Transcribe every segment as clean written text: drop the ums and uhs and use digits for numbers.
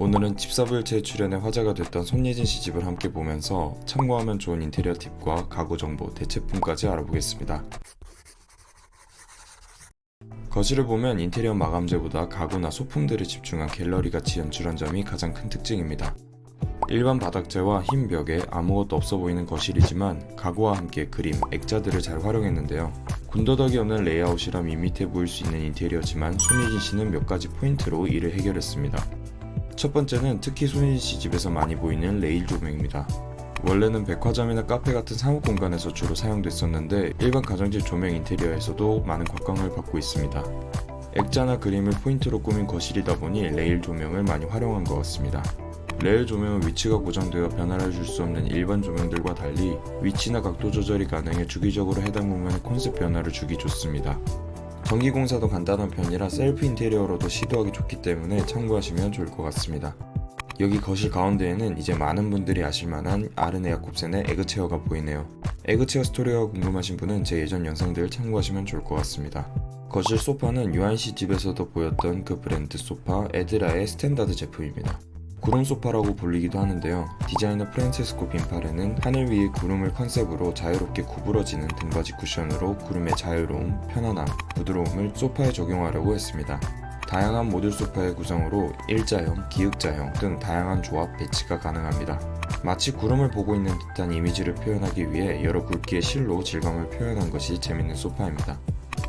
오늘은 집사부일체에 출연해 화제가 됐던 손예진 씨 집을 함께 보면서 참고하면 좋은 인테리어 팁과 가구 정보, 대체품까지 알아보겠습니다. 거실을 보면 인테리어 마감재보다 가구나 소품들에 집중한 갤러리같이 연출한 점이 가장 큰 특징입니다. 일반 바닥재와 흰 벽에 아무것도 없어 보이는 거실이지만 가구와 함께 그림, 액자들을 잘 활용했는데요. 군더더기 없는 레이아웃이라 밋밋해 보일 수 있는 인테리어지만 손예진 씨는 몇 가지 포인트로 이를 해결했습니다. 첫 번째는 특히 손예진 씨 집에서 많이 보이는 레일 조명입니다. 원래는 백화점이나 카페 같은 사무 공간에서 주로 사용됐었는데 일반 가정집 조명 인테리어에서도 많은 곽광을 받고 있습니다. 액자나 그림을 포인트로 꾸민 거실이다 보니 레일 조명을 많이 활용한 것 같습니다. 레일 조명은 위치가 고정되어 변화를 줄 수 없는 일반 조명들과 달리 위치나 각도 조절이 가능해 주기적으로 해당 공간에 콘셉트 변화를 주기 좋습니다. 전기공사도 간단한 편이라 셀프 인테리어로도 시도하기 좋기 때문에 참고하시면 좋을 것 같습니다. 여기 거실 가운데에는 이제 많은 분들이 아실만한 아르네아 곱센의 에그체어가 보이네요. 에그체어 스토리가 궁금하신 분은 제 예전 영상들을 참고하시면 좋을 것 같습니다. 거실 소파는 유한씨 집에서도 보였던 그 브랜드 소파 에드라의 스탠다드 제품입니다. 구름 소파라고 불리기도 하는데요. 디자이너 프란체스코 빈파레는 하늘 위의 구름을 컨셉으로 자유롭게 구부러지는 등받이 쿠션으로 구름의 자유로움, 편안함, 부드러움을 소파에 적용하려고 했습니다. 다양한 모듈 소파의 구성으로 일자형, 기역자형 등 다양한 조합 배치가 가능합니다. 마치 구름을 보고 있는 듯한 이미지를 표현하기 위해 여러 굵기의 실로 질감을 표현한 것이 재밌는 소파입니다.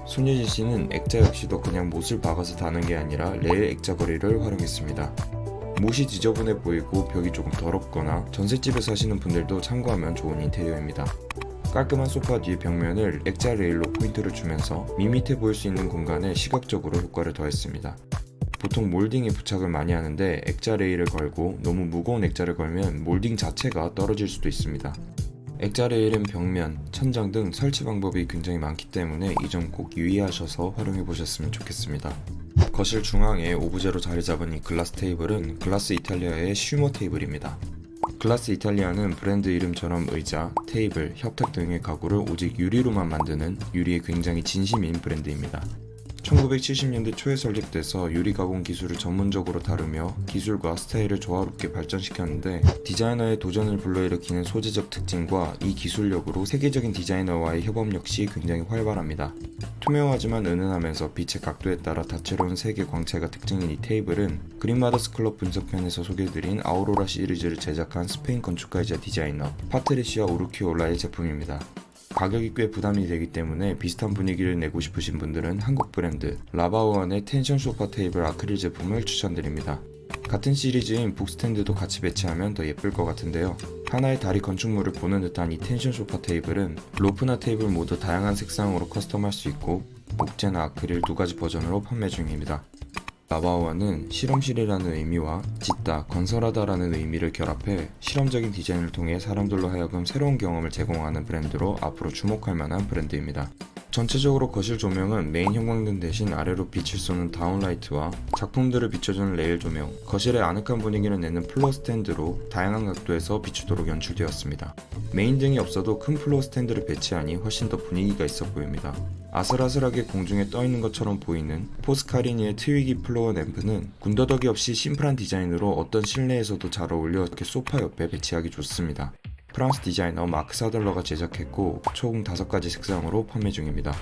손예진 씨는 액자 역시도 그냥 못을 박아서 다는 게 아니라 레일 액자 거리를 활용했습니다. 못이 지저분해 보이고 벽이 조금 더럽거나 전셋집에 사시는 분들도 참고하면 좋은 인테리어입니다. 깔끔한 소파 뒤 벽면을 액자 레일로 포인트를 주면서 밋밋해 보일 수 있는 공간에 시각적으로 효과를 더했습니다. 보통 몰딩에 부착을 많이 하는데 액자 레일을 걸고 너무 무거운 액자를 걸면 몰딩 자체가 떨어질 수도 있습니다. 액자 레일은 벽면, 천장 등 설치 방법이 굉장히 많기 때문에 이 점 꼭 유의하셔서 활용해 보셨으면 좋겠습니다. 거실 중앙에 오브제로 자리 잡은 이 글라스 테이블은 글라스 이탈리아의 슈머 테이블입니다. 글라스 이탈리아는 브랜드 이름처럼 의자, 테이블, 협탁 등의 가구를 오직 유리로만 만드는 유리에 굉장히 진심인 브랜드입니다. 1970년대 초에 설립돼서 유리 가공 기술을 전문적으로 다루며 기술과 스타일을 조화롭게 발전시켰는데 디자이너의 도전을 불러일으키는 소재적 특징과 이 기술력으로 세계적인 디자이너와의 협업 역시 굉장히 활발합니다. 투명하지만 은은하면서 빛의 각도에 따라 다채로운 색의 광채가 특징인 이 테이블은 그린마더스 클럽 분석편에서 소개해드린 아우로라 시리즈를 제작한 스페인 건축가이자 디자이너 파트리시아 우르키올라의 제품입니다. 가격이 꽤 부담이 되기 때문에 비슷한 분위기를 내고 싶으신 분들은 한국 브랜드 라바우안의 텐션 소파 테이블 아크릴 제품을 추천드립니다. 같은 시리즈인 북스탠드도 같이 배치하면 더 예쁠 것 같은데요. 하나의 다리 건축물을 보는 듯한 이 텐션 소파 테이블은 로프나 테이블 모두 다양한 색상으로 커스텀할 수 있고 목재나 아크릴 두 가지 버전으로 판매 중입니다. 라바우안은 실험실이라는 의미와 짓다, 건설하다라는 의미를 결합해 실험적인 디자인을 통해 사람들로 하여금 새로운 경험을 제공하는 브랜드로 앞으로 주목할 만한 브랜드입니다. 전체적으로 거실 조명은 메인 형광등 대신 아래로 빛을 쏘는 다운라이트와 작품들을 비춰주는 레일 조명, 거실의 아늑한 분위기를 내는 플로어 스탠드로 다양한 각도에서 비추도록 연출되었습니다. 메인 등이 없어도 큰 플로어 스탠드를 배치하니 훨씬 더 분위기가 있어 보입니다. 아슬아슬하게 공중에 떠있는 것처럼 보이는 포스카리니의 트위기 플로어 램프는 군더더기 없이 심플한 디자인으로 어떤 실내에서도 잘 어울려 이렇게 소파 옆에 배치하기 좋습니다. 프랑스 디자이너 마크 사들러가 제작했고 총 5가지 색상으로 판매 중입니다.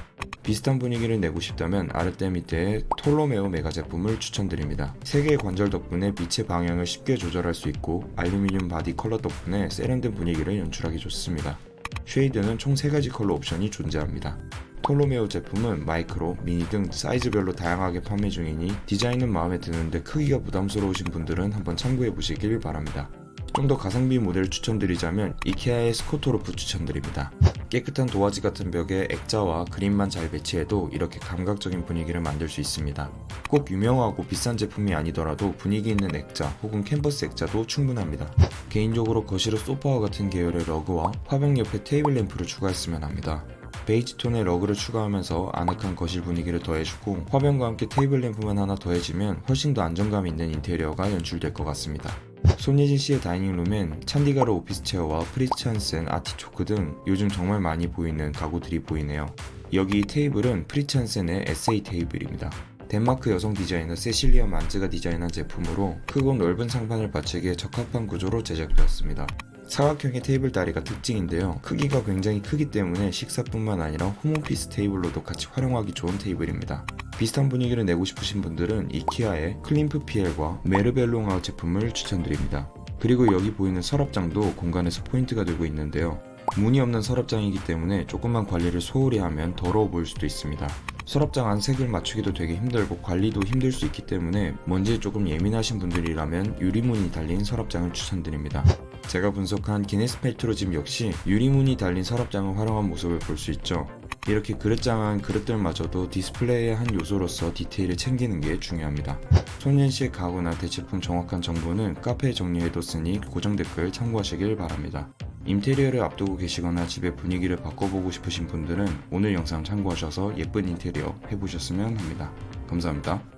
비슷한 분위기를 내고 싶다면 아르테미테의 톨로메오 메가 제품을 추천드립니다. 3개의 관절 덕분에 빛의 방향을 쉽게 조절할 수 있고 알루미늄 바디 컬러 덕분에 세련된 분위기를 연출하기 좋습니다. 쉐이드는 총 3가지 컬러 옵션이 존재합니다. 톨로메오 제품은 마이크로, 미니 등 사이즈별로 다양하게 판매 중이니 디자인은 마음에 드는데 크기가 부담스러우신 분들은 한번 참고해 보시길 바랍니다. 좀 더 가성비 모델을 추천드리자면 이케아의 스코토로프 추천드립니다. 깨끗한 도화지 같은 벽에 액자와 그림만 잘 배치해도 이렇게 감각적인 분위기를 만들 수 있습니다. 꼭 유명하고 비싼 제품이 아니더라도 분위기 있는 액자 혹은 캔버스 액자도 충분합니다. 개인적으로 거실에 소파와 같은 계열의 러그와 화병 옆에 테이블 램프를 추가했으면 합니다. 베이지 톤의 러그를 추가하면서 아늑한 거실 분위기를 더해주고 화병과 함께 테이블 램프만 하나 더해지면 훨씬 더 안정감 있는 인테리어가 연출될 것 같습니다. 손예진 씨의 다이닝룸엔 찬디가르 오피스 체어와 프리츠 한센 아티초크 등 요즘 정말 많이 보이는 가구들이 보이네요. 여기 이 테이블은 프리츠 한센의 SA 테이블입니다. 덴마크 여성 디자이너 세실리아 만즈가 디자인한 제품으로 크고 넓은 상판을 받치기에 적합한 구조로 제작되었습니다. 사각형의 테이블 다리가 특징인데요. 크기가 굉장히 크기 때문에 식사뿐만 아니라 홈오피스 테이블로도 같이 활용하기 좋은 테이블입니다. 비슷한 분위기를 내고 싶으신 분들은 이케아의 클림프 PL과 메르벨롱아우 제품을 추천드립니다. 그리고 여기 보이는 서랍장도 공간에서 포인트가 되고 있는데요. 문이 없는 서랍장이기 때문에 조금만 관리를 소홀히 하면 더러워 보일 수도 있습니다. 서랍장 안 색을 맞추기도 되게 힘들고 관리도 힘들 수 있기 때문에 먼지에 조금 예민하신 분들이라면 유리문이 달린 서랍장을 추천드립니다. 제가 분석한 기네스 펠트로 집 역시 유리문이 달린 서랍장을 활용한 모습을 볼 수 있죠. 이렇게 그릇장한 그릇들마저도 디스플레이의 한 요소로서 디테일을 챙기는 게 중요합니다. 소년시의 가구나 대체품 정확한 정보는 카페에 정리해뒀으니 고정 댓글 참고하시길 바랍니다. 인테리어를 앞두고 계시거나 집의 분위기를 바꿔보고 싶으신 분들은 오늘 영상 참고하셔서 예쁜 인테리어 해보셨으면 합니다. 감사합니다.